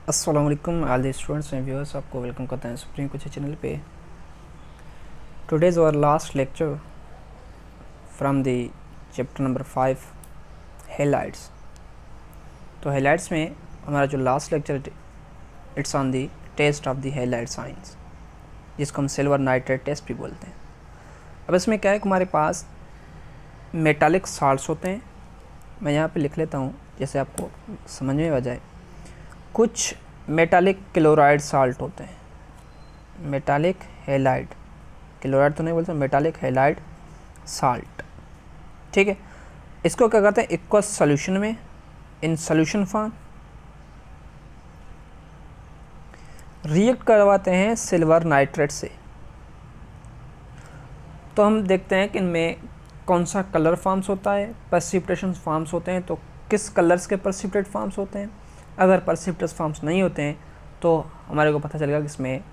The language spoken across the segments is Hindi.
अस्सलाम वालेकुम all the students and viewers, आपको वेलकम करते हैं सुप्रीम कोचिंग चैनल पे। Today's our last lecture from the chapter number 5 halides. तो हेलाइट्स में हमारा जो last lecture it's on the test of the halide science, जिसको हम सिल्वर नाइट्रेट टेस्ट भी बोलते हैं। अब इसमें क्या है कि हमारे पास मेटालिक साल्ट्स होते हैं। मैं यहाँ पे लिख लेता हूँ जैसे आपको समझ में आ जाए। कुछ मेटालिक क्लोराइड साल्ट होते हैं, मेटालिक हेलाइड, क्लोराइड तो नहीं बोलते, मेटालिक हेलाइड साल्ट। ठीक है, इसको क्या करते हैं, एक्वस सॉल्यूशन में इन सॉल्यूशन फॉर्म रिएक्ट करवाते हैं सिल्वर नाइट्रेट से। तो हम देखते हैं कि इनमें कौन सा कलर फॉर्म्स होता है, प्रेसिपिटेशन फॉर्म्स होते हैं, तो किस कलर्स के प्रेसिपिटेट फॉर्म्स होते हैं। अगर प्रेसिपिटेट फॉर्म्स नहीं होते हैं तो हमारे को पता चलेगा कि इसमें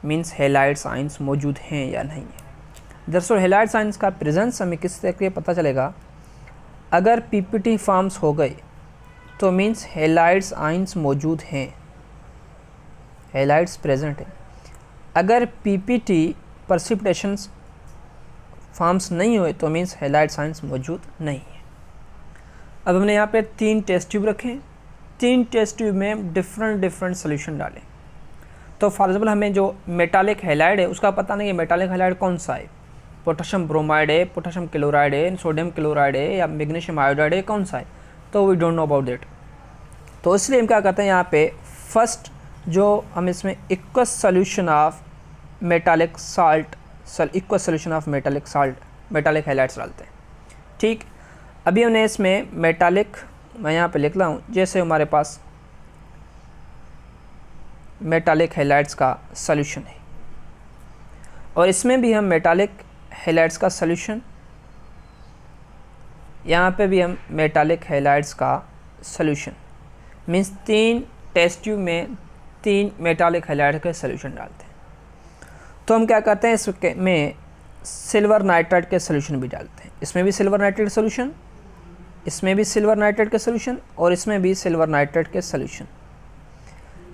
मींस हेलाइड साइंस मौजूद हैं या नहीं है। दरअसल हेलाइड साइंस का प्रेजेंस हमें किस तरह के पता चलेगा, अगर पीपीटी फॉर्म्स हो गए तो मींस हेलाइड्स आइंस मौजूद हैं, हेलाइड्स प्रेजेंट है। अगर पीपीटी प्रेसिपिटेशन फॉर्म्स नहीं हुए तो मींस हेलाइड साइंस मौजूद नहीं है। अब हमने यहाँ पे 3 टेस्ट ट्यूब रखे, 3 टेस्ट ट्यूब में डिफरेंट सोल्यूशन डालें। तो फॉर एग्जाम्पल हमें जो मेटालिक हेलाइड है उसका पता नहीं है मेटालिक हेलाइड कौन सा है, पोटेशियम ब्रोमाइड है, पोटेशियम क्लोराइड है, सोडियम क्लोराइड है या मैग्नीशियम आयोडाइड है, कौन सा है, तो we don't know about that. तो इसलिए हम क्या करते हैं, यहाँ पे फर्स्ट जो हम इसमें equals solution of metallic salt, equals solution of metallic salt, metallic halides डालते हैं। ठीक, अभी हमने इसमें मेटालिक, मैं यहाँ पे लिख रहा हूँ, जैसे हमारे पास मेटालिक हेलाइड्स का सॉल्यूशन है और इसमें भी हम मेटालिक हेलाइड्स का सॉल्यूशन, यहाँ पे भी हम मेटालिक हेलाइड्स का सॉल्यूशन, मीन्स 3 टेस्ट ट्यूब में 3 मेटालिक हेलाइड के सॉल्यूशन डालते हैं। तो हम क्या करते हैं, इसमें सिल्वर नाइट्रेट के सॉल्यूशन भी डालते हैं। इसमें भी सिल्वर नाइट्रेट सॉल्यूशन, इसमें भी सिल्वर नाइट्रेट के सॉल्यूशन और इसमें भी सिल्वर नाइट्रेट के सॉल्यूशन।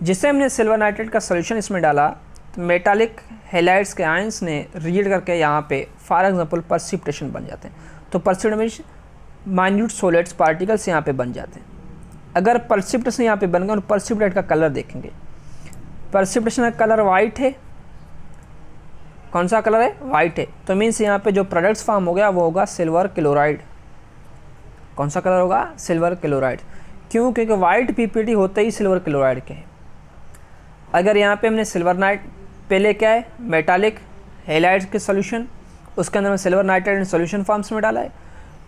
जिससे हमने सिल्वर नाइट्रेट का सॉल्यूशन इसमें डाला तो मेटालिक हेलाइड्स के आयंस ने रिएक्ट करके यहाँ पे फॉर एग्जांपल प्रेसिपिटेशन बन जाते हैं। तो प्रेसिपिटेशन माइन्यूट सॉलिड्स पार्टिकल्स यहाँ पे बन जाते हैं। अगर प्रेसिपिटेशन यहाँ पे बन गया तो प्रेसिपिटेट का कलर देखेंगे, प्रेसिपिटेशन का कलर वाइट है, कौन सा कलर है, वाइट है, तो मीन्स यहाँ पे जो प्रोडक्ट्स फॉर्म हो गया वो होगा सिल्वर क्लोराइड। कौन सा कलर होगा, सिल्वर क्लोराइड। क्यों, क्योंकि वाइट पीपीटी होते ही सिल्वर क्लोराइड के हैं। अगर यहाँ पे हमने सिल्वर नाइट, पहले क्या है मेटालिक हेलाइड के सॉल्यूशन, उसके अंदर में सिल्वर नाइट्रेट सॉल्यूशन फॉर्म्स में डाला है,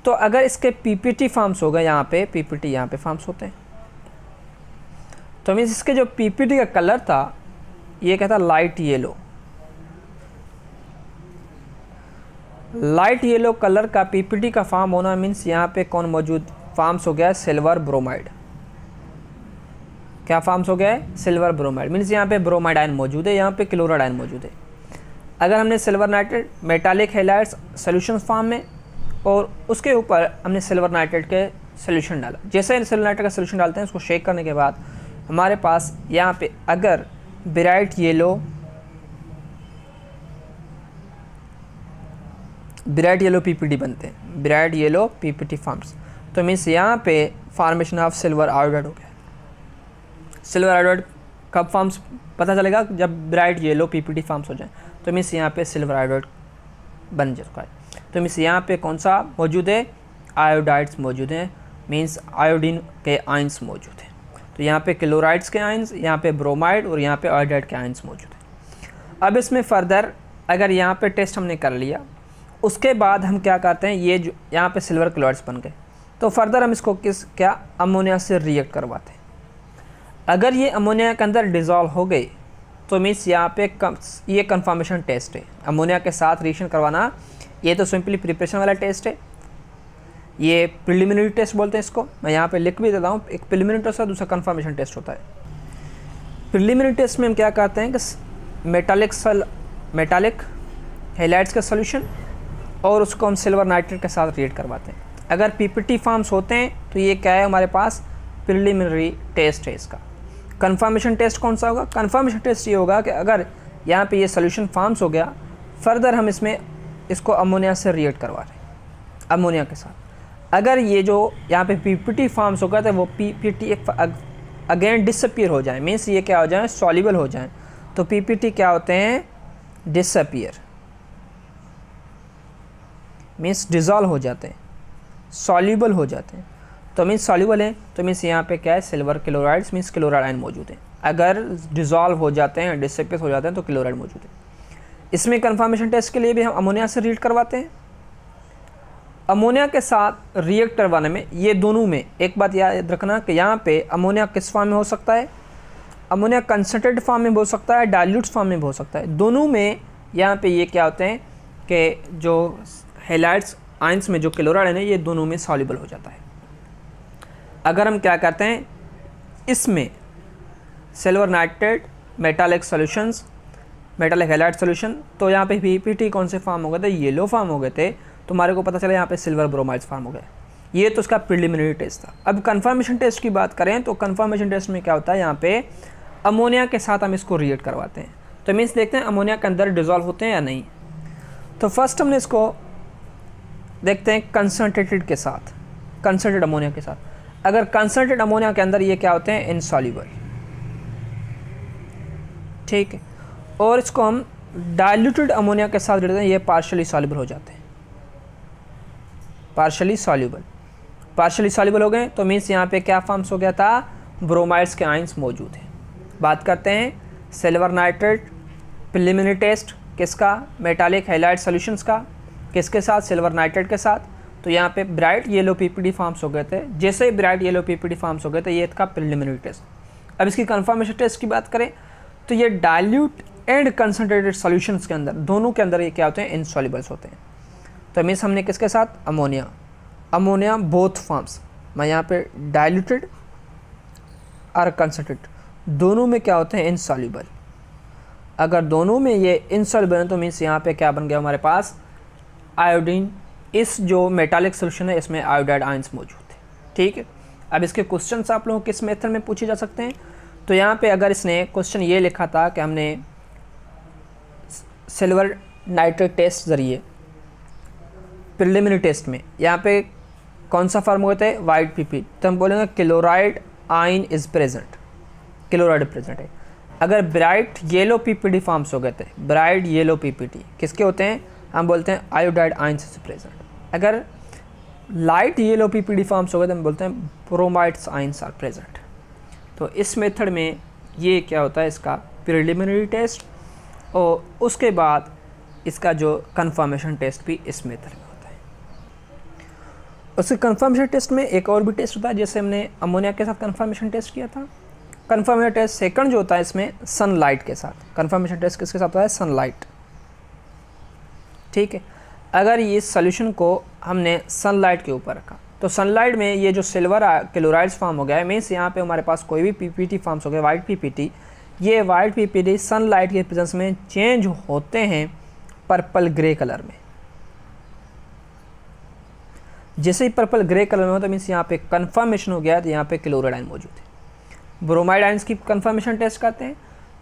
तो अगर इसके पीपीटी फॉर्म्स हो गए, यहाँ पे पीपीटी यहाँ पे फॉर्म्स होते हैं, तो मीन्स इसके जो पीपीटी का कलर था ये क्या था, light yellow. Light yellow colour का पीपीटी का फॉर्म होना मीन्स यहाँ पे कौन मौजूद, फॉर्म्स हो गया है सिल्वर ब्रोमाइड। क्या फॉर्म्स हो गया है, सिल्वर ब्रोमाइड, मीन्स यहाँ पे ब्रोमाइड आयन मौजूद है, यहाँ पे क्लोराइड आयन मौजूद है। अगर हमने silver nitrate metallic halides solution form में और उसके ऊपर हमने सिल्वर नाइट्रेट के सॉल्यूशन डाला, जैसे सिल्वर नाइट्रेट का सॉल्यूशन डालते हैं उसको शेक करने के बाद हमारे पास यहाँ पे अगर ब्राइट येलो पीपीटी बनते हैं, ब्राइट येलो पीपीटी फॉर्म्स, तो मीन्स यहाँ पे फॉर्मेशन ऑफ सिल्वर आयोडाइड हो गया। सिल्वर आयोडाइड कब फॉर्म्स पता चलेगा, जब ब्राइट येलो पीपीटी फॉर्म्स हो जाए, तो मीन्स यहाँ पे सिल्वर आयोडाइड बन चुका है। तो मीन्स यहाँ पे कौन सा मौजूद है, आयोडाइड्स मौजूद हैं, मीन्स आयोडीन के आयंस मौजूद हैं। तो यहाँ पे क्लोराइड्स के आयंस, यहाँ पे ब्रोमाइड और यहाँ पे आयोडाइड के आयंस मौजूद हैं। अब इसमें फर्दर अगर यहाँ पे टेस्ट हमने कर लिया, उसके बाद हम क्या करते हैं, ये जो यहाँ पे सिल्वर क्लोराइड्स बन गए, तो फर्दर हम इसको अमोनिया से रिएक्ट करवाते हैं। अगर ये अमोनिया के अंदर डिज़ोल्व हो गए तो मीन्स यहाँ पे ये कन्फर्मेशन टेस्ट है, अमोनिया के साथ रिएक्शन करवाना। ये तो सिंपली प्रिपरेशन वाला टेस्ट है, ये प्रिलिमिनरी टेस्ट बोलते हैं इसको, मैं यहाँ पे लिख भी देता हूँ। एक प्रिलिमिनरी टेस्ट और दूसरा कन्फर्मेशन टेस्ट होता है। प्रिलिमिनरी टेस्ट में हम क्या करते हैं कि मेटालिक हेलाइड्स का सॉल्यूशन और उसको हम सिल्वर नाइट्रेट के साथ रिएक्ट करवाते हैं। अगर पीपीटी फॉर्म्स होते हैं तो ये क्या है, हमारे पास प्रिलिमिनरी टेस्ट है इसका। कन्फर्मेशन टेस्ट कौन सा होगा? कन्फर्मेशन टेस्ट ये होगा कि अगर यहाँ पे ये सोल्यूशन फॉर्म्स हो गया, फर्दर हम इसमें इसको अमोनिया से रिएक्ट करवा रहे हैं अमोनिया के साथ। अगर ये जो यहाँ पे पीपीटी फॉर्म्स हो गया तो वो पीपीटी अगेन डिसअपीयर हो जाए, मीन्स ये क्या हो जाए? सॉल्युबल हो जाए। तो पीपीटी क्या होते हैं? डिसअपीयर, मीन्स डिज़ोल्व हो जाते हैं, सॉल्युबल हो जाते हैं। तो मीन्स सॉल्युबल है तो मीन्स यहाँ पे क्या है? Silver chlorides means chloride ion मौजूद है। अगर डिज़ोल्व हो जाते हैं, डिसअपीयर हो जाते हैं तो क्लोराइड मौजूद है। इसमें कंफर्मेशन टेस्ट के लिए भी हम अमोनिया से रिएक्ट करवाते हैं। अमोनिया के साथ रिएक्ट करवाने में ये दोनों में एक बात याद रखना कि यहाँ पे अमोनिया किस फॉर्म में हो सकता है? अमोनिया कंसनट्रेटेड फॉर्म में हो सकता है, डाइल्यूट फॉर्म में हो सकता है। दोनों में यहाँ पे ये क्या होते हैं कि जो हैलाइड्स आयंस में जो क्लोराइड है ये दोनों में सॉल्युबल हो जाता है। अगर हम क्या करते हैं इसमें silver nitrate metallic solutions, metallic halide solution, तो यहाँ पे पीपीटी कौन से फॉर्म हो गए थे? येलो फॉर्म हो गए थे। तो हमारे को पता चला यहाँ पे सिल्वर ब्रोमाइड्स फॉर्म हो गए। ये तो उसका प्रिलिमिनरी टेस्ट था। अब कंफर्मेशन टेस्ट की बात करें तो कंफर्मेशन टेस्ट में क्या होता है? यहाँ पे अमोनिया के साथ हम इसको रिएक्ट करवाते हैं। तो मीन्स देखते हैं अमोनिया के अंदर डिज़ोल्व होते हैं या नहीं। तो फर्स्ट हमने इसको देखते हैं कंसनट्रेटेड के साथ, कंसनट्रेटेड अमोनिया के साथ। अगर कंसनट्रेटेड अमोनिया के अंदर ये क्या होते हैं? इनसॉल्युबल, ठीक है। और इसको हम डाइल्यूटेड अमोनिया के साथ देते हैं, ये पार्शियली सॉल्युबल हो जाते हैं, पार्शियली सॉल्युबल। पार्शियली सॉल्युबल हो गए तो मीन्स यहाँ पे क्या फॉर्म्स हो गया था? ब्रोमाइड्स के आयंस मौजूद हैं। बात करते हैं सिल्वर नाइट्रेट प्रिलिमिनरी टेस्ट किसका? मेटालिक हैलाइड सॉल्यूशंस का। किसके साथ? सिल्वर नाइट्रेट के साथ। तो यहाँ पे ब्राइट येलो पीपीटी फॉर्म्स हो गए थे। जैसे ही ब्राइट येलो पीपीटी फॉर्म्स हो गए थे ये इसका प्रिलिमिनरी टेस्ट। अब इसकी कंफर्मेशन टेस्ट की बात करें तो ये डाइल्यूट एंड कंसनट्रेटेड सॉल्यूशंस के अंदर, दोनों के अंदर ये क्या होते हैं? इनसॉल्युबल्स होते हैं। तो मीन्स हमने किसके साथ? अमोनिया, अमोनिया बोथ फॉर्म्स, मैं यहाँ पे डाइल्यूटेड और कंसनट्रेटेड दोनों में क्या होते हैं? इनसॉल्युबल। अगर दोनों में ये इनसॉल्युबल है तो मीन्स यहाँ पे क्या बन गया हमारे पास? आयोडीन। इस जो मेटालिक सोल्यूशन है इसमें आयोडाइड आयंस मौजूद है, ठीक है। अब इसके क्वेश्चंस आप लोगों को किस मेथड में पूछे जा सकते हैं? तो यहाँ पे अगर इसने क्वेश्चन ये लिखा था कि हमने सिल्वर नाइट्रेट टेस्ट ज़रिए प्रिलिमिनरी टेस्ट में यहाँ पे कौन सा फॉर्म हुए थे? White PP. तो हम बोलेंगे chloride ion is present, chloride present है। अगर ब्राइट येलो पीपीटी फॉर्म्स हो गए थे, ब्राइट येलो पीपीटी किसके होते हैं? हम बोलते हैं आयोडाइड आयंस इज प्रेजेंट। अगर लाइट येलो पीपीटी फॉर्म्स हो गए तो हम बोलते हैं ब्रोमाइड्स आयंस आर प्रेजेंट। तो इस मेथड में ये क्या होता है? इसका प्रिलिमिनरी टेस्ट, और उसके बाद इसका जो कंफर्मेशन टेस्ट भी इस मेथड में होता है। उसके कंफर्मेशन टेस्ट में एक और भी टेस्ट होता है, जैसे हमने अमोनिया के साथ कंफर्मेशन टेस्ट किया था। कंफर्मेशन टेस्ट सेकंड जो होता है इसमें सनलाइट के साथ। कंफर्मेशन टेस्ट किसके साथ होता है? सनलाइट, ठीक है। अगर ये सोल्यूशन को हमने सनलाइट के ऊपर रखा तो सनलाइट में ये जो सिल्वर क्लोराइड्स फॉर्म हो गया है, मीन्स यहाँ पे हमारे पास कोई भी पीपीटी फॉर्म्स हो गए वाइट पीपीटी, ये वाइट पीपीटी सनलाइट के प्रेजेंस में चेंज होते हैं पर्पल ग्रे कलर में। जैसे ही पर्पल ग्रे कलर में हो तो मीन्स यहाँ पे कंफर्मेशन हो गया, तो यहाँ पे क्लोराइड आयन मौजूद है। ब्रोमाइड आयंस की कंफर्मेशन टेस्ट करते हैं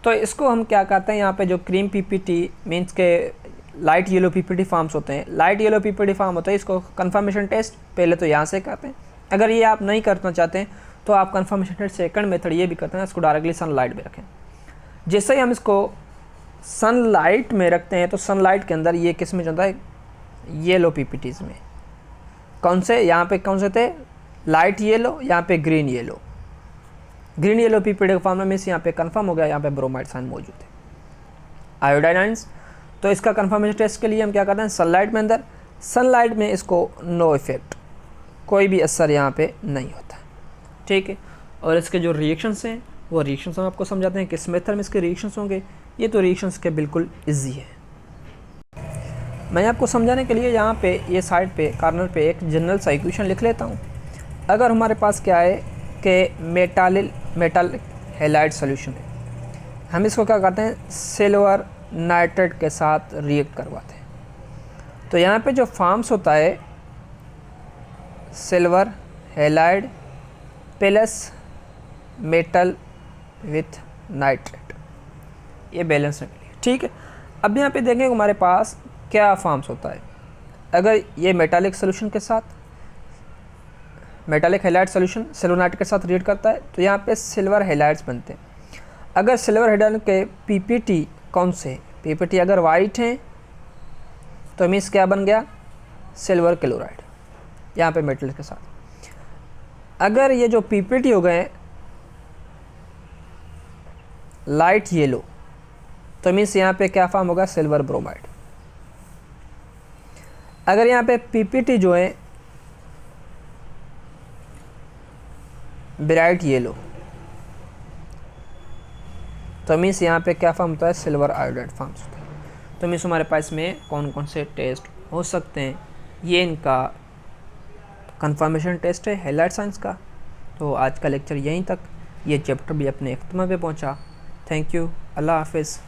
तो इसको हम क्या करते हैं? यहाँ पे जो क्रीम पीपीटी मीन्स के लाइट येलो पीपीटी फॉर्म्स होते हैं, लाइट येलो पीपीटी फॉर्म होता है, इसको कंफर्मेशन टेस्ट पहले तो यहाँ से करते हैं। अगर ये आप नहीं करना चाहते हैं तो आप कंफर्मेशन टेस्ट सेकंड मेथड ये भी करते हैं, इसको डायरेक्टली सनलाइट में रखें। जैसे ही हम इसको सनलाइट में रखते हैं तो सनलाइट के अंदर ये किस में जाता है? येलो पीपीटीज़ में। कौन से? यहाँ पे कौन से थे? लाइट येलो, यहाँ पे green yellow. Green yellow PPT का फॉर्म में यहाँ पे कंफर्म हो गया, यहाँ पे ब्रोमाइड आयन मौजूद है, आयोडाइड आयंस। तो इसका कंफर्मेशन टेस्ट के लिए हम क्या करते हैं? सनलाइट में अंदर, सनलाइट में इसको नो इफेक्ट, कोई भी असर यहाँ पे नहीं होता, ठीक है। और इसके जो रिएक्शंस हैं वो रिएक्शंस हम आपको समझाते हैं किस मेथड में इसके रिएक्शंस होंगे। ये तो रिएक्शंस के बिल्कुल इजी है। मैं आपको समझाने के लिए यहाँ पे ये साइड पे कॉर्नर पे एक जनरल सा इक्वेशन लिख लेता हूँ। अगर हमारे पास क्या है कि मेटल हैलाइड सॉल्यूशन है, हम इसको क्या करते हैं? सिल्वर नाइट्रेट के साथ रिएक्ट करवाते हैं। तो यहाँ पे जो फॉर्म्स होता है silver halide plus metal with nitrate, ये बैलेंस रखने के लिए। ठीक है, अब यहाँ पे देखें हमारे पास क्या फॉर्म्स होता है। अगर ये मेटालिक सोल्यूशन के साथ, metallic halide solution silver nitrate के साथ रिएक्ट करता है तो यहाँ पे सिल्वर हैलाइड्स बनते हैं। अगर सिल्वर हैलाइड के पीपीटी कौन से, पीपीटी अगर वाइट हैं तो मीन्स क्या बन गया, सिल्वर क्लोराइड यहाँ पे मेटल के साथ। अगर ये जो पीपीटी हो गए लाइट येलो तो मीन्स यहाँ पे क्या फॉर्म होगा, सिल्वर ब्रोमाइड। अगर यहाँ पे पीपीटी जो है ब्राइट येलो तो मीन्स यहाँ पे क्या फॉर्म होता है, सिल्वर आयोडाइड फॉर्म्स होता है। तो मीन्स हमारे पास में कौन कौन से टेस्ट हो सकते हैं, ये इनका कंफर्मेशन टेस्ट है हैलाइड साइंस का। तो आज का लेक्चर यहीं तक, ये चैप्टर भी अपने ख़त्म पे पहुँचा। थैंक यू, अल्लाह हाफिज़।